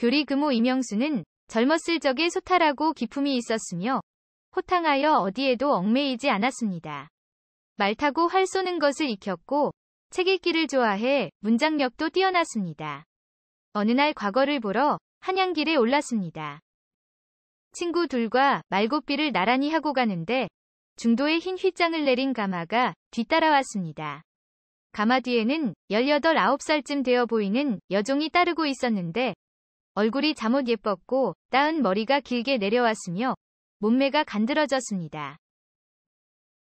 교리 금오 이명수는 젊었을 적에 소탈하고 기품이 있었으며 호탕하여 어디에도 얽매이지 않았습니다. 말 타고 활 쏘는 것을 익혔고 책 읽기를 좋아해 문장력도 뛰어났습니다. 어느 날 과거를 보러 한양길에 올랐습니다. 친구 둘과 말고삐를 나란히 하고 가는데 중도에 흰 휘장을 내린 가마가 뒤따라왔습니다. 가마 뒤에는 18, 9살쯤 되어 보이는 여종이 따르고 있었는데 얼굴이 잠옷 예뻤고 따은 머리가 길게 내려왔으며 몸매가 간드러졌습니다.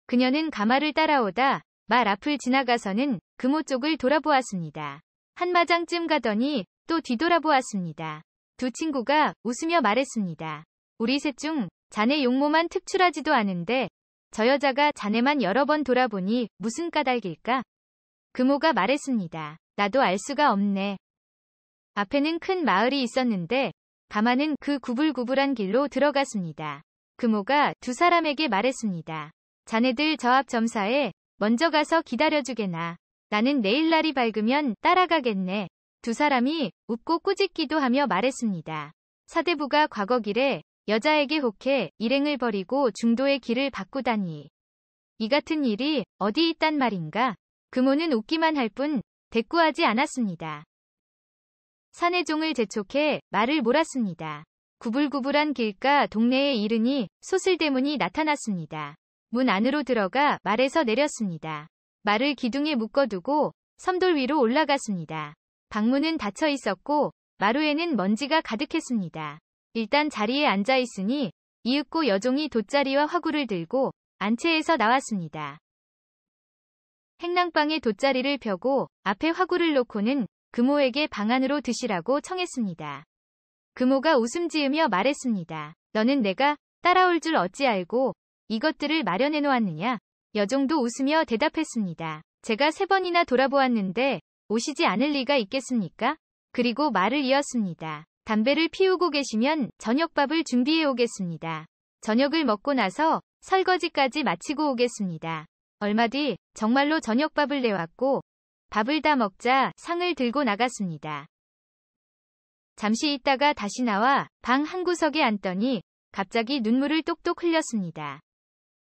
그녀는 가마를 따라오다 말 앞을 지나가서는 금오 쪽을 돌아보았습니다. 한마장쯤 가더니 또 뒤돌아보았습니다. 두 친구가 웃으며 말했습니다. 우리 셋 중 자네 용모만 특출하지도 않은데 저 여자가 자네만 여러 번 돌아보니 무슨 까닭일까? 금오가 말했습니다. 나도 알 수가 없네. 앞에는 큰 마을이 있었는데 가마는 그 구불구불한 길로 들어갔습니다. 금오가 두 사람에게 말했습니다. 자네들 저 앞 점사에 먼저 가서 기다려주게나. 나는 내일 날이 밝으면 따라가겠네. 두 사람이 웃고 꾸짖기도 하며 말했습니다. 사대부가 과거길에 여자에게 혹해 일행을 버리고 중도의 길을 바꾸다니. 이 같은 일이 어디 있단 말인가? 금오는 웃기만 할 뿐 대꾸하지 않았습니다. 사내종을 재촉해 말을 몰았습니다. 구불구불한 길가 동네에 이르니 소슬대문이 나타났습니다. 문 안으로 들어가 말에서 내렸습니다. 말을 기둥에 묶어두고 섬돌 위로 올라갔습니다. 방문은 닫혀 있었고 마루에는 먼지가 가득했습니다. 일단 자리에 앉아 있으니 이윽고 여종이 돗자리와 화구를 들고 안채에서 나왔습니다. 행랑방에 돗자리를 펴고 앞에 화구를 놓고는 금오에게 방 안으로 드시라고 청했습니다. 금오가 웃음 지으며 말했습니다. 너는 내가 따라올 줄 어찌 알고 이것들을 마련해 놓았느냐? 여종도 웃으며 대답했습니다. 제가 3번이나 돌아보았는데 오시지 않을 리가 있겠습니까? 그리고 말을 이었습니다. 담배를 피우고 계시면 저녁밥을 준비해 오겠습니다. 저녁을 먹고 나서 설거지까지 마치고 오겠습니다. 얼마 뒤 정말로 저녁밥을 내왔고 밥을 다 먹자 상을 들고 나갔습니다. 잠시 있다가 다시 나와 방 한구석에 앉더니 갑자기 눈물을 똑똑 흘렸습니다.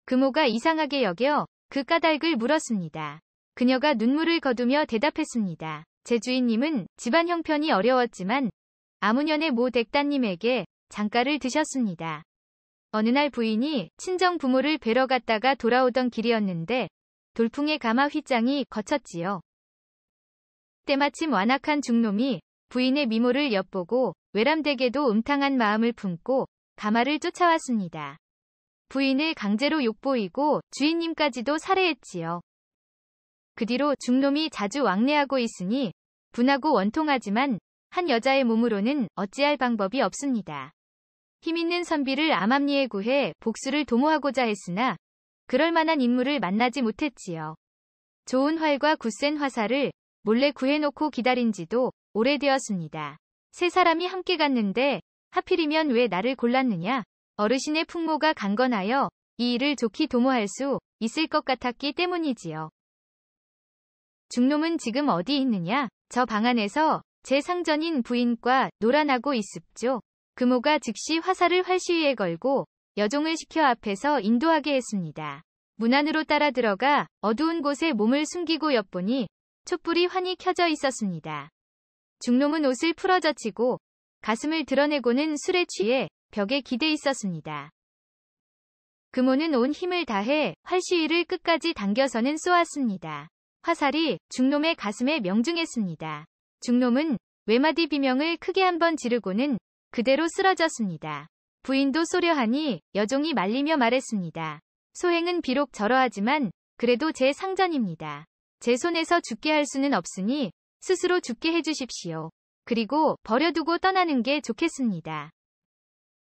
금오가 이상하게 여겨 그 까닭을 물었습니다. 그녀가 눈물을 거두며 대답했습니다. 제 주인님은 집안 형편이 어려웠지만 아무년의 모 댁따님에게 장가를 드셨습니다. 어느 날 부인이 친정 부모를 뵈러 갔다가 돌아오던 길이었는데 돌풍에 가마 휘장이 거쳤지요. 때마침 완악한 중놈이 부인의 미모를 엿보고 외람되게도 음탕한 마음을 품고 가마를 쫓아왔습니다. 부인을 강제로 욕보이고 주인님까지도 살해했지요. 그 뒤로 중놈이 자주 왕래하고 있으니 분하고 원통하지만 한 여자의 몸으로는 어찌할 방법이 없습니다. 힘있는 선비를 암암리에 구해 복수를 도모하고자 했으나 그럴 만한 인물을 만나지 못했지요. 좋은 활과 굳센 화살을 몰래 구해놓고 기다린 지도 오래되었습니다. 세 사람이 함께 갔는데 하필이면 왜 나를 골랐느냐? 어르신의 풍모가 강건하여 이 일을 좋게 도모할 수 있을 것 같았기 때문이지요. 중놈은 지금 어디 있느냐? 저 방 안에서 제 상전인 부인과 놀아나고 있습죠. 금오가 즉시 화살을 활시위에 걸고 여종을 시켜 앞에서 인도하게 했습니다. 문 안으로 따라 들어가 어두운 곳에 몸을 숨기고 엿보니 촛불이 환히 켜져 있었습니다. 중놈은 옷을 풀어젖히고 가슴을 드러내고는 술에 취해 벽에 기대 있었습니다. 금오는 온 힘을 다해 활시위를 끝까지 당겨서는 쏘았습니다. 화살이 중놈의 가슴에 명중했습니다. 중놈은 외마디 비명을 크게 한번 지르고는 그대로 쓰러졌습니다. 부인도 쏘려 하니 여종이 말리며 말했습니다. 소행은 비록 저러하지만 그래도 제 상전입니다. 제 손에서 죽게 할 수는 없으니 스스로 죽게 해주십시오. 그리고 버려두고 떠나는 게 좋겠습니다.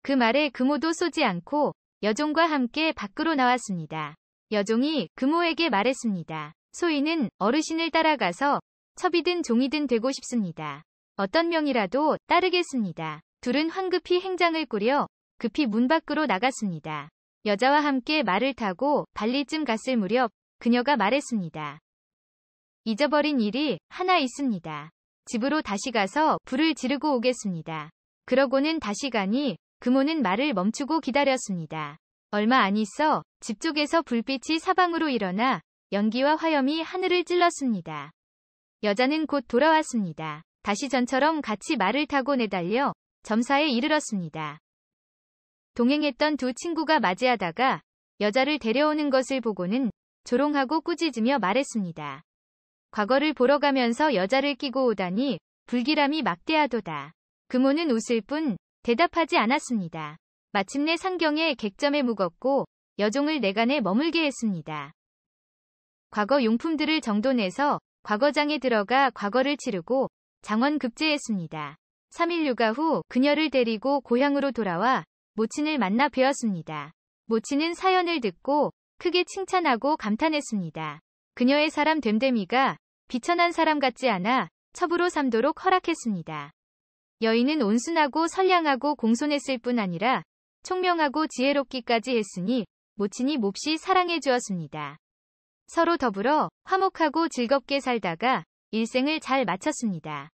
그 말에 금오도 쏘지 않고 여종과 함께 밖으로 나왔습니다. 여종이 금오에게 말했습니다. 소인은 어르신을 따라가서 첩이든 종이든 되고 싶습니다. 어떤 명이라도 따르겠습니다. 둘은 황급히 행장을 꾸려 급히 문 밖으로 나갔습니다. 여자와 함께 말을 타고 발리쯤 갔을 무렵 그녀가 말했습니다. 잊어버린 일이 하나 있습니다. 집으로 다시 가서 불을 지르고 오겠습니다. 그러고는 다시 가니 금호는 말을 멈추고 기다렸습니다. 얼마 안 있어 집 쪽에서 불빛이 사방으로 일어나 연기와 화염이 하늘을 찔렀습니다. 여자는 곧 돌아왔습니다. 다시 전처럼 같이 말을 타고 내달려 점사에 이르렀습니다. 동행했던 두 친구가 맞이하다가 여자를 데려오는 것을 보고는 조롱하고 꾸짖으며 말했습니다. 과거를 보러 가면서 여자를 끼고 오다니 불길함이 막대하도다. 금호는 웃을 뿐 대답하지 않았습니다. 마침내 상경의 객점에 묵었고 여종을 내간에 머물게 했습니다. 과거 용품들을 정돈해서 과거장에 들어가 과거를 치르고 장원급제했습니다. 3일 육아 후 그녀를 데리고 고향으로 돌아와 모친을 만나 뵈었습니다. 모친은 사연을 듣고 크게 칭찬하고 감탄했습니다. 그녀의 사람 됨됨이가 비천한 사람 같지 않아 첩으로 삼도록 허락했습니다. 여인은 온순하고 선량하고 공손했을 뿐 아니라 총명하고 지혜롭기까지 했으니 모친이 몹시 사랑해 주었습니다. 서로 더불어 화목하고 즐겁게 살다가 일생을 잘 마쳤습니다.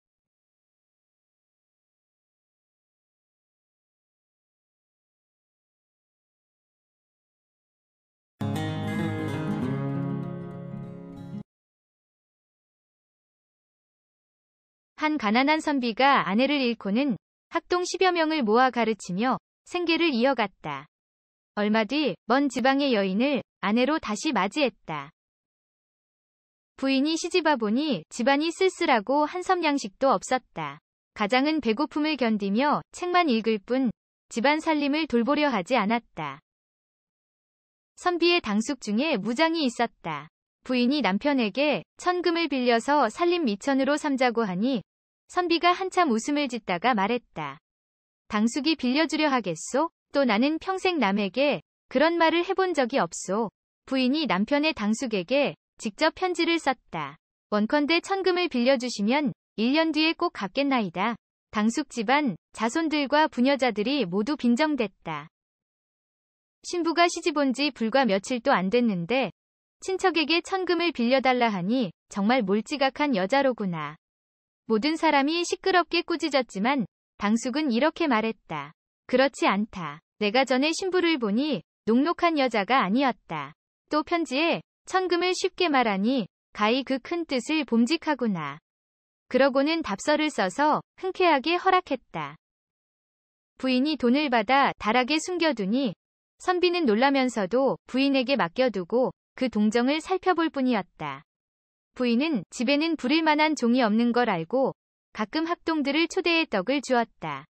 한 가난한 선비가 아내를 잃고는 학동 10여 명을 모아 가르치며 생계를 이어갔다. 얼마 뒤 먼 지방의 여인을 아내로 다시 맞이했다. 부인이 시집와 보니 집안이 쓸쓸하고 한섬 양식도 없었다. 가장은 배고픔을 견디며 책만 읽을 뿐 집안 살림을 돌보려 하지 않았다. 선비의 당숙 중에 무장이 있었다. 부인이 남편에게 천금을 빌려서 살림 미천으로 삼자고 하니 선비가 한참 웃음을 짓다가 말했다. 당숙이 빌려주려 하겠소? 또 나는 평생 남에게 그런 말을 해본 적이 없소. 부인이 남편의 당숙에게 직접 편지를 썼다. 원컨대 천금을 빌려주시면 1년 뒤에 꼭 갚겠나이다. 당숙 집안 자손들과 부녀자들이 모두 빈정댔다. 신부가 시집 온 지 불과 며칠도 안 됐는데 친척에게 천금을 빌려달라 하니 정말 몰지각한 여자로구나. 모든 사람이 시끄럽게 꾸짖었지만 당숙은 이렇게 말했다. 그렇지 않다. 내가 전에 신부를 보니 녹록한 여자가 아니었다. 또 편지에 천금을 쉽게 말하니 가히 그 큰 뜻을 봄직하구나. 그러고는 답서를 써서 흔쾌하게 허락했다. 부인이 돈을 받아 다락에 숨겨두니 선비는 놀라면서도 부인에게 맡겨두고 그 동정을 살펴볼 뿐이었다. 부인은 집에는 부릴 만한 종이 없는 걸 알고 가끔 학동들을 초대해 떡을 주었다.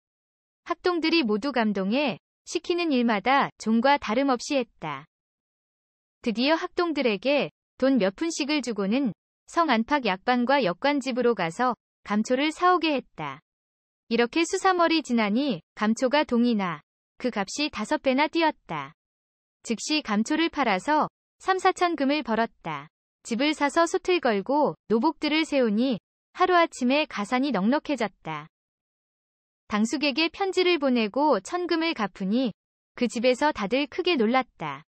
학동들이 모두 감동해 시키는 일마다 종과 다름없이 했다. 드디어 학동들에게 돈 몇 푼씩을 주고는 성 안팎 약방과 역관집으로 가서 감초를 사오게 했다. 이렇게 수사머리 지나니 감초가 동이나 그 값이 5배나 뛰었다. 즉시 감초를 팔아서 3, 4천 금을 벌었다. 집을 사서 솥을 걸고 노복들을 세우니 하루아침에 가산이 넉넉해졌다. 당숙에게 편지를 보내고 천금을 갚으니 그 집에서 다들 크게 놀랐다.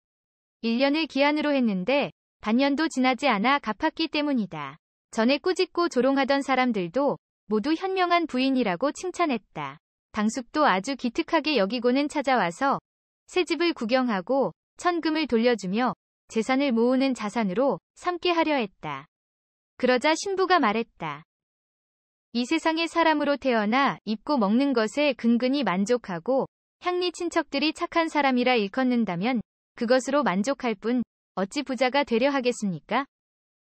1년을 기한으로 했는데 반년도 지나지 않아 갚았기 때문이다. 전에 꾸짖고 조롱하던 사람들도 모두 현명한 부인이라고 칭찬했다. 당숙도 아주 기특하게 여기고는 찾아와서 새 집을 구경하고 천금을 돌려주며 재산을 모으는 자산으로 삼게 하려 했다. 그러자 신부가 말했다. 이 세상의 사람으로 태어나 입고 먹는 것에 근근히 만족하고 향리 친척들이 착한 사람이라 일컫는다면 그것으로 만족할 뿐 어찌 부자가 되려 하겠습니까?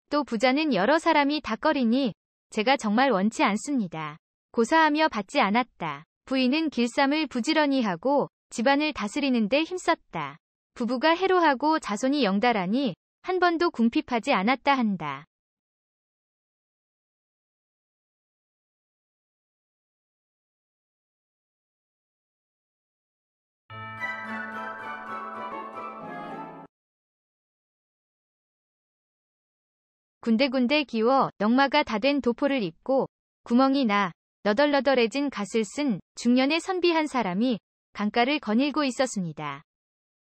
또 부자는 여러 사람이 다 꺼리니 제가 정말 원치 않습니다. 고사하며 받지 않았다. 부인은 길쌈을 부지런히 하고 집안을 다스리는 데 힘썼다. 부부가 해로하고 자손이 영달하니 한 번도 궁핍하지 않았다 한다. 군데군데 기워 넉마가 다 된 도포를 입고 구멍이 나 너덜너덜해진 갓을 쓴 중년의 선비 한 사람이 강가를 거닐고 있었습니다.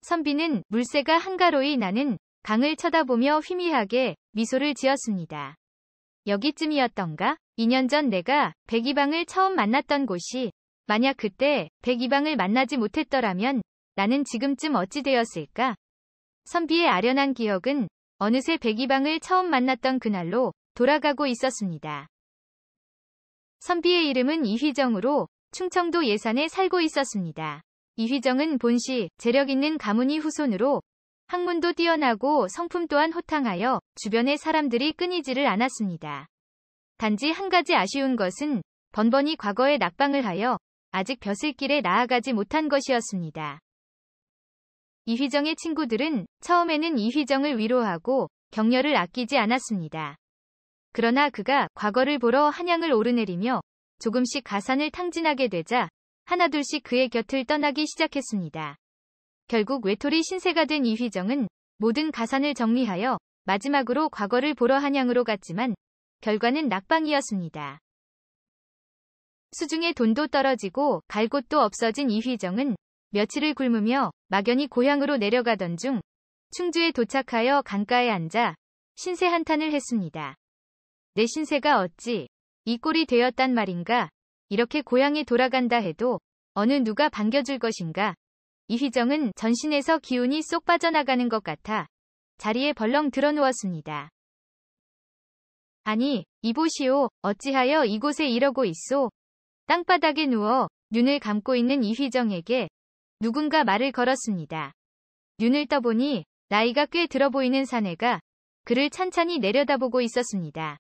선비는 물새가 한가로이 나는 강을 쳐다보며 희미하게 미소를 지었습니다. 여기쯤이었던가? 2년 전 내가 백이방을 처음 만났던 곳이 만약 그때 백이방을 만나지 못했더라면 나는 지금쯤 어찌 되었을까? 선비의 아련한 기억은 어느새 백이방을 처음 만났던 그날로 돌아가고 있었습니다. 선비의 이름은 이휘정으로 충청도 예산에 살고 있었습니다. 이휘정은 본시 재력 있는 가문이 후손으로 학문도 뛰어나고 성품 또한 호탕하여 주변의 사람들이 끊이지를 않았습니다. 단지 한 가지 아쉬운 것은 번번이 과거에 낙방을 하여 아직 벼슬길에 나아가지 못한 것이었습니다. 이휘정의 친구들은 처음에는 이휘정을 위로하고 격려를 아끼지 않았습니다. 그러나 그가 과거를 보러 한양을 오르내리며 조금씩 가산을 탕진하게 되자 하나둘씩 그의 곁을 떠나기 시작했습니다. 결국 외톨이 신세가 된 이휘정은 모든 가산을 정리하여 마지막으로 과거를 보러 한양으로 갔지만 결과는 낙방이었습니다. 수중에 돈도 떨어지고 갈 곳도 없어진 이휘정은 며칠을 굶으며 막연히 고향으로 내려가던 중 충주에 도착하여 강가에 앉아 신세 한탄을 했습니다. 내 신세가 어찌 이 꼴이 되었단 말인가? 이렇게 고향에 돌아간다 해도 어느 누가 반겨줄 것인가? 이휘정은 전신에서 기운이 쏙 빠져나가는 것 같아 자리에 벌렁 드러누웠습니다. 아니, 이보시오. 어찌하여 이곳에 이러고 있소? 땅바닥에 누워 눈을 감고 있는 이휘정에게 누군가 말을 걸었습니다. 눈을 떠보니 나이가 꽤 들어 보이는 사내가 그를 찬찬히 내려다보고 있었습니다.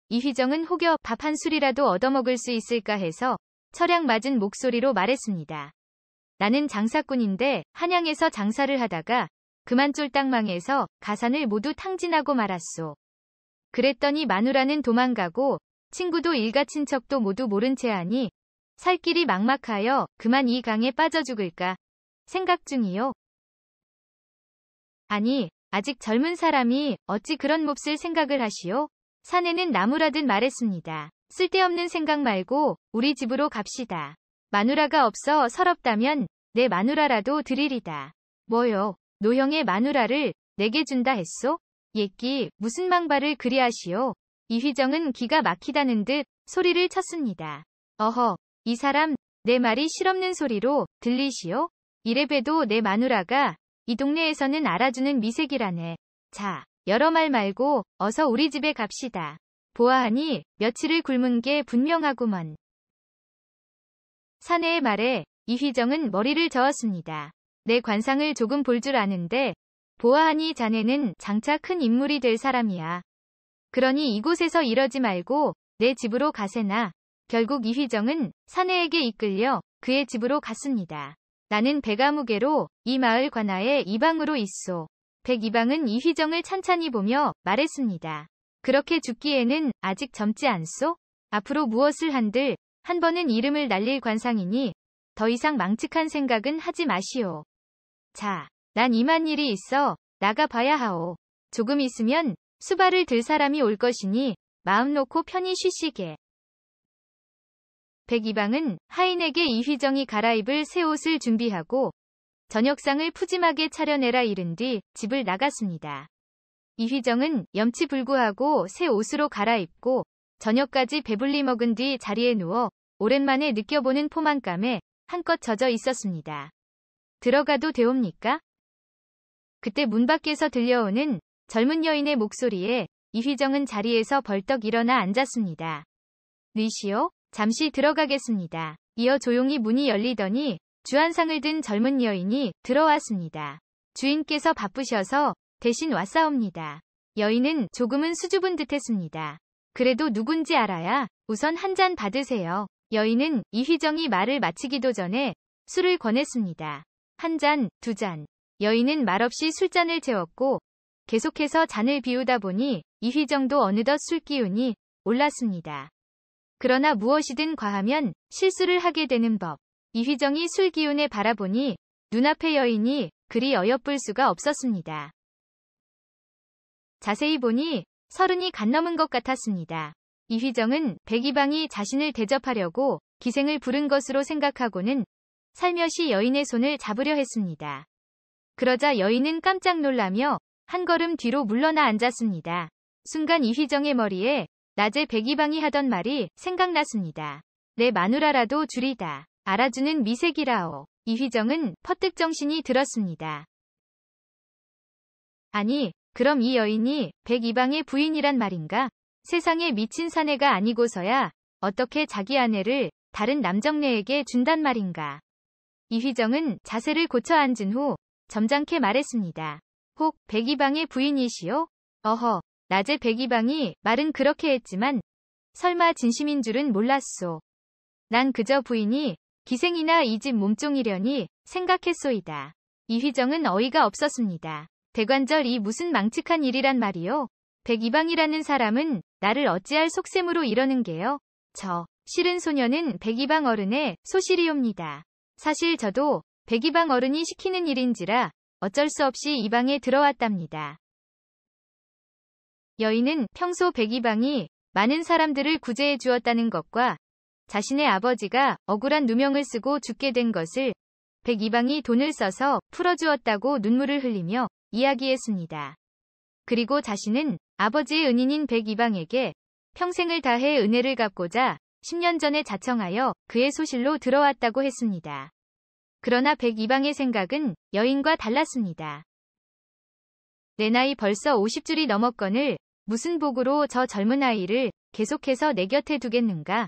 이휘정은 혹여 밥 한 술이라도 얻어먹을 수 있을까 해서 철양 맞은 목소리로 말했습니다. 나는 장사꾼인데 한양에서 장사를 하다가 그만 쫄딱 망해서 가산을 모두 탕진하고 말았소. 그랬더니 마누라는 도망가고 친구도 일가 친척도 모두 모른 채 하니 살 길이 막막하여 그만 이 강에 빠져 죽을까 생각 중이요. 아니, 아직 젊은 사람이 어찌 그런 몹쓸 생각을 하시오? 사내는 나무라듯 말했습니다. 쓸데없는 생각 말고 우리 집으로 갑시다. 마누라가 없어 서럽다면 내 마누라라도 드리리다. 뭐요? 노형의 마누라를 내게 준다 했소? 옛기 무슨 망발을 그리하시오? 이휘정은 기가 막히다는 듯 소리를 쳤습니다. 어허, 이 사람 내 말이 실없는 소리로 들리시오? 이래봬도 내 마누라가 이 동네에서는 알아주는 미색이라네. 자, 여러 말 말고 어서 우리 집에 갑시다. 보아하니 며칠을 굶은 게 분명하구먼. 사내의 말에 이휘정은 머리를 저었습니다. 내 관상을 조금 볼 줄 아는데 보아하니 자네는 장차 큰 인물이 될 사람이야. 그러니 이곳에서 이러지 말고 내 집으로 가세나. 결국 이휘정은 사내에게 이끌려 그의 집으로 갔습니다. 나는 백아무개로 이 마을 관아의 이방으로 있소. 백이방은 이휘정을 찬찬히 보며 말했습니다. 그렇게 죽기에는 아직 젊지 않소? 앞으로 무엇을 한들 한 번은 이름을 날릴 관상이니 더 이상 망측한 생각은 하지 마시오. 자, 난 이만 일이 있어 나가 봐야 하오. 조금 있으면 수발을 들 사람이 올 것이니 마음 놓고 편히 쉬시게. 백이방은 하인에게 이휘정이 갈아입을 새 옷을 준비하고 저녁상을 푸짐하게 차려내라 이른 뒤 집을 나갔습니다. 이휘정은 염치불구하고 새 옷으로 갈아입고 저녁까지 배불리 먹은 뒤 자리에 누워 오랜만에 느껴보는 포만감에 한껏 젖어 있었습니다. 들어가도 되옵니까? 그때 문 밖에서 들려오는 젊은 여인의 목소리에 이휘정은 자리에서 벌떡 일어나 앉았습니다. 리시오? 잠시 들어가겠습니다. 이어 조용히 문이 열리더니 주한상을 든 젊은 여인이 들어왔습니다. 주인께서 바쁘셔서 대신 왔사옵니다. 여인은 조금은 수줍은 듯했습니다. 그래도 누군지 알아야 우선 한 잔 받으세요. 여인은 이휘정이 말을 마치기도 전에 술을 권했습니다. 한 잔, 두 잔. 여인은 말없이 술잔을 채웠고 계속해서 잔을 비우다 보니 이휘정도 어느덧 술기운이 올랐습니다. 그러나 무엇이든 과하면 실수를 하게 되는 법. 이휘정이 술기운에 바라보니 눈앞의 여인이 그리 어여쁠 수가 없었습니다. 자세히 보니 30이 갓 넘은 것 같았습니다. 이휘정은 백이방이 자신을 대접하려고 기생을 부른 것으로 생각하고는 살며시 여인의 손을 잡으려 했습니다. 그러자 여인은 깜짝 놀라며 한 걸음 뒤로 물러나 앉았습니다. 순간 이휘정의 머리에 낮에 백이방이 하던 말이 생각났습니다. 내 마누라라도 줄이다 알아주는 미색이라오. 이휘정은 퍼뜩 정신이 들었습니다. 아니, 그럼 이 여인이 백이방의 부인이란 말인가? 세상에 미친 사내가 아니고서야 어떻게 자기 아내를 다른 남정네에게 준단 말인가? 이휘정은 자세를 고쳐 앉은 후 점잖게 말했습니다. 혹 백이방의 부인이시오? 어허, 낮에 백이방이 말은 그렇게 했지만 설마 진심인 줄은 몰랐소. 난 그저 부인이 기생이나 이 집 몸종이려니 생각했소이다. 이휘정은 어이가 없었습니다. 대관절 무슨 망측한 일이란 말이요? 백이방이라는 사람은 나를 어찌할 속셈으로 이러는 게요? 저 실은 소녀는 백이방 어른의 소실이옵니다. 사실 저도 백이방 어른이 시키는 일인지라 어쩔 수 없이 이 방에 들어왔답니다. 여인은 평소 백이방이 많은 사람들을 구제해 주었다는 것과 자신의 아버지가 억울한 누명을 쓰고 죽게 된 것을 백이방이 돈을 써서 풀어주었다고 눈물을 흘리며 이야기했습니다. 그리고 자신은 아버지의 은인인 백이방에게 평생을 다해 은혜를 갚고자 10년 전에 자청하여 그의 소실로 들어왔다고 했습니다. 그러나 백이방의 생각은 여인과 달랐습니다. 내 나이 벌써 50줄이 넘었거늘 무슨 복으로 저 젊은 아이를 계속해서 내 곁에 두겠는가?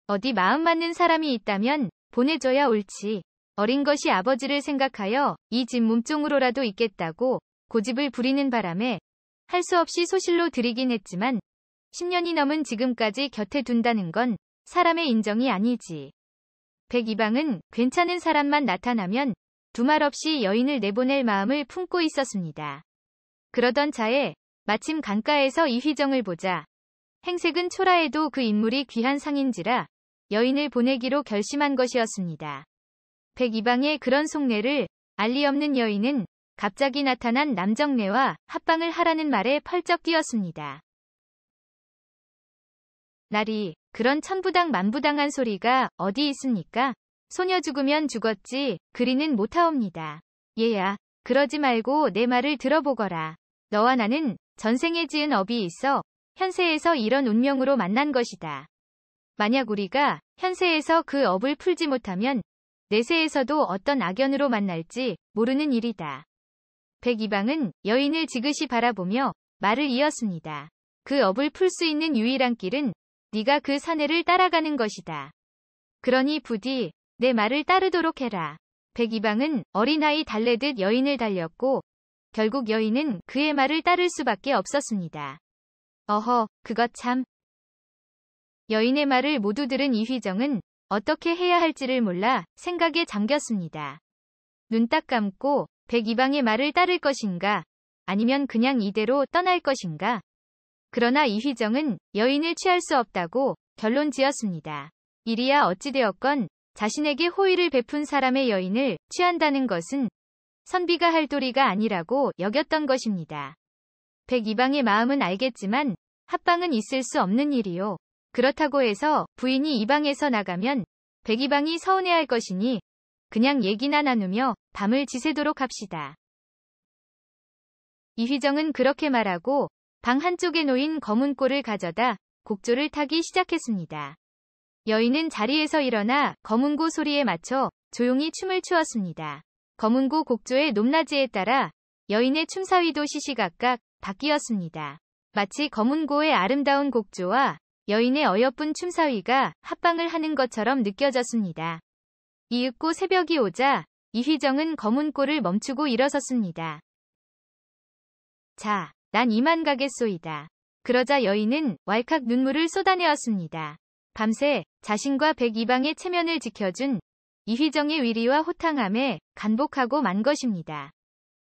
어디 마음 맞는 사람이 있다면 보내줘야 옳지. 어린 것이 아버지를 생각하여 이 집 몸종으로라도 있겠다고 고집을 부리는 바람에 할 수 없이 소실로 들이긴 했지만 10년이 넘은 지금까지 곁에 둔다는 건 사람의 인정이 아니지. 백이방은 괜찮은 사람만 나타나면 두말 없이 여인을 내보낼 마음을 품고 있었습니다. 그러던 차에 마침 강가에서 이휘정을 보자 행색은 초라해도 그 인물이 귀한 상인지라 여인을 보내기로 결심한 것이었습니다. 백이방의 그런 속내를 알리 없는 여인은 갑자기 나타난 남정네와 합방을 하라는 말에 펄쩍 뛰었습니다. 나리, 그런 천부당 만부당한 소리가 어디 있습니까? 소녀 죽으면 죽었지 그리는 못하옵니다. 얘야, 그러지 말고 내 말을 들어보거라. 너와 나는 전생에 지은 업이 있어 현세에서 이런 운명으로 만난 것이다. 만약 우리가 현세에서 그 업을 풀지 못하면 내세에서도 어떤 악연으로 만날지 모르는 일이다. 백이방은 여인을 지그시 바라보며 말을 이었습니다. 그 업을 풀 수 있는 유일한 길은 네가 그 사내를 따라가는 것이다. 그러니 부디 내 말을 따르도록 해라. 백이방은 어린아이 달래듯 여인을 달렸고 결국 여인은 그의 말을 따를 수밖에 없었습니다. 어허, 그것 참. 여인의 말을 모두 들은 이휘정은 어떻게 해야 할지를 몰라 생각에 잠겼습니다. 눈 딱 감고 백이방의 말을 따를 것인가 아니면 그냥 이대로 떠날 것인가. 그러나 이휘정은 여인을 취할 수 없다고 결론 지었습니다. 이리야 어찌되었건 자신에게 호의를 베푼 사람의 여인을 취한다는 것은 선비가 할 도리가 아니라고 여겼던 것입니다. 백이방의 마음은 알겠지만 합방은 있을 수 없는 일이요. 그렇다고 해서 부인이 이 방에서 나가면 백이방이 서운해할 것이니 그냥 얘기나 나누며 밤을 지새도록 합시다. 이휘정은 그렇게 말하고 방 한쪽에 놓인 검은 꼴을 가져다 곡조를 타기 시작했습니다. 여인은 자리에서 일어나 검은고 소리에 맞춰 조용히 춤을 추었습니다. 검은고 곡조의 높낮이에 따라 여인의 춤사위도 시시각각 바뀌었습니다. 마치 검은고의 아름다운 곡조와 여인의 어여쁜 춤사위가 합방을 하는 것처럼 느껴졌습니다. 이윽고 새벽이 오자 이휘정은 검은고를 멈추고 일어섰습니다. 자, 난 이만 가겠소이다. 그러자 여인은 왈칵 눈물을 쏟아내었습니다. 밤새 자신과 백이방의 체면을 지켜준 이휘정의 위리와 호탕함에 간복하고 만 것입니다.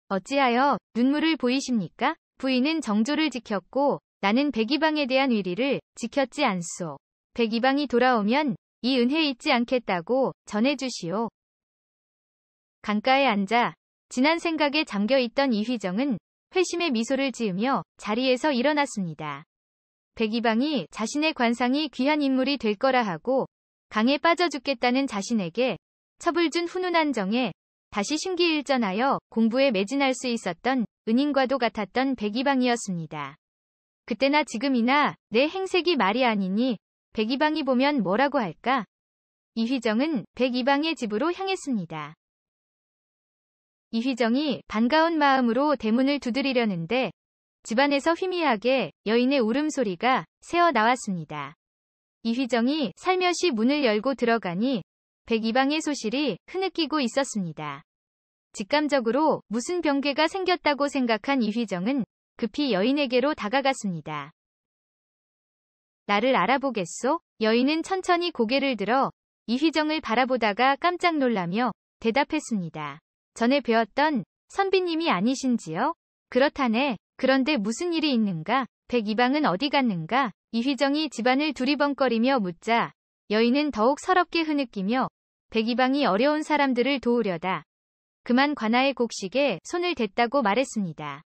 어찌하여 눈물을 보이십니까? 부인은 정조를 지켰고 나는 백이방에 대한 위리를 지켰지 않소. 백이방이 돌아오면 이 은혜 잊지 않겠다고 전해주시오. 강가에 앉아 지난 생각에 잠겨있던 이휘정은 회심의 미소를 지으며 자리에서 일어났습니다. 백이방이 자신의 관상이 귀한 인물이 될 거라 하고 강에 빠져 죽겠다는 자신에게 첩을 준 훈훈한 정에 다시 심기일전하여 공부에 매진할 수 있었던 은인과도 같았던 백이방이었습니다. 그때나 지금이나 내 행색이 말이 아니니 백이방이 보면 뭐라고 할까? 이휘정은 백이방의 집으로 향했습니다. 이휘정이 반가운 마음으로 대문을 두드리려는데 집안에서 희미하게 여인의 울음소리가 새어 나왔습니다. 이휘정이 살며시 문을 열고 들어가니 백이방의 소실이 흐느끼고 있었습니다. 직감적으로 무슨 병괴가 생겼다고 생각한 이휘정은 급히 여인에게로 다가갔습니다. 나를 알아보겠소? 여인은 천천히 고개를 들어 이휘정을 바라보다가 깜짝 놀라며 대답했습니다. 전에 뵈었던 선비님이 아니신지요? 그렇다네. 그런데 무슨 일이 있는가? 백이방은 어디 갔는가? 이휘정이 집안을 두리번거리며 묻자 여인은 더욱 서럽게 흐느끼며 백이방이 어려운 사람들을 도우려다 그만 관아의 곡식에 손을 댔다고 말했습니다.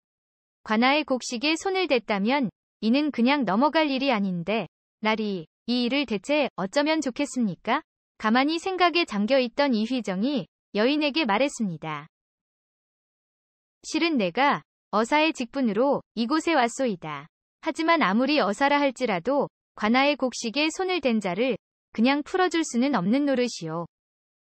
관아의 곡식에 손을 댔다면 이는 그냥 넘어갈 일이 아닌데 날이 이 일을 대체 어쩌면 좋겠습니까? 가만히 생각에 잠겨있던 이휘정이 여인에게 말했습니다. 실은 내가 어사의 직분으로 이곳에 왔소이다. 하지만 아무리 어사라 할지라도 관아의 곡식에 손을 댄 자를 그냥 풀어줄 수는 없는 노릇이요.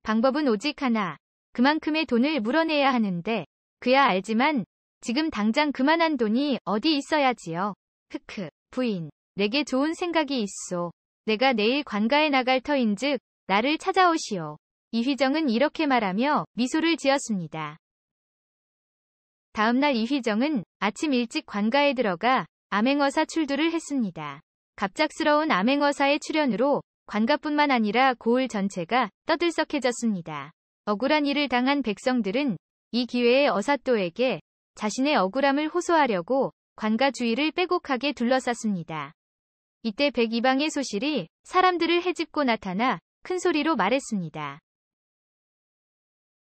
방법은 오직 하나. 그만큼의 돈을 물어내야 하는데 그야 알지만 지금 당장 그만한 돈이 어디 있어야지요. 크크. 부인. 내게 좋은 생각이 있소. 내가 내일 관가에 나갈 터인즉 나를 찾아오시오. 이휘정은 이렇게 말하며 미소를 지었습니다. 다음날 이휘정은 아침 일찍 관가에 들어가 암행어사 출두를 했습니다. 갑작스러운 암행어사의 출현으로 관가뿐만 아니라 고을 전체가 떠들썩해졌습니다. 억울한 일을 당한 백성들은 이 기회에 어사또에게 자신의 억울함을 호소하려고 관가 주위를 빼곡하게 둘러쌌습니다. 이때 백이방의 소실이 사람들을 헤집고 나타나 큰 소리로 말했습니다.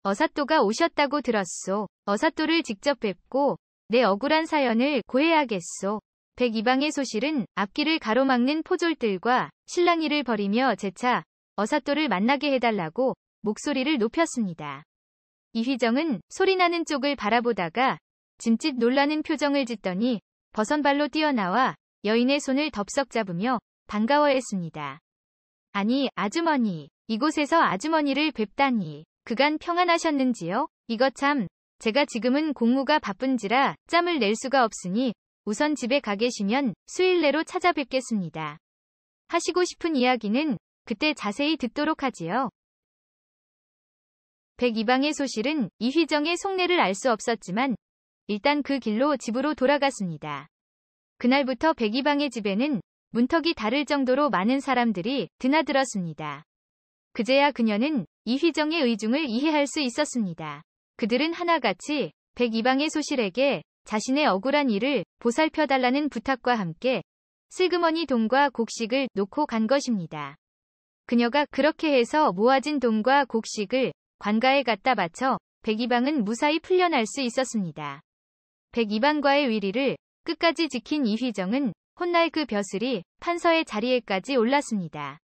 어사또가 오셨다고 들었소. 어사또를 직접 뵙고 내 억울한 사연을 고해야겠소. 백이방의 소실은 앞길을 가로막는 포졸들과 실랑이를 벌이며 재차 어사또를 만나게 해달라고 목소리를 높였습니다. 이휘정은 소리나는 쪽을 바라보다가 짐짓 놀라는 표정을 짓더니 버선발로 뛰어나와 여인의 손을 덥석 잡으며 반가워했습니다. 아니, 아주머니. 이곳에서 아주머니를 뵙다니. 그간 평안하셨는지요? 이것 참, 제가 지금은 공무가 바쁜지라 짬을 낼 수가 없으니 우선 집에 가 계시면 수일 내로 찾아뵙겠습니다. 하시고 싶은 이야기는 그때 자세히 듣도록 하지요. 백이방의 소실은 이휘정의 속내를 알 수 없었지만 일단 그 길로 집으로 돌아갔습니다. 그날부터 백이방의 집에는 문턱이 다를 정도로 많은 사람들이 드나들었습니다. 그제야 그녀는 이휘정의 의중을 이해할 수 있었습니다. 그들은 하나같이 백이방의 소실에게 자신의 억울한 일을 보살펴달라는 부탁과 함께 슬그머니 돈과 곡식을 놓고 간 것입니다. 그녀가 그렇게 해서 모아진 돈과 곡식을 관가에 갖다 바쳐 백이방은 무사히 풀려날 수 있었습니다. 백이방과의 위리를 끝까지 지킨 이휘정은 훗날 그 벼슬이 판서의 자리에까지 올랐습니다.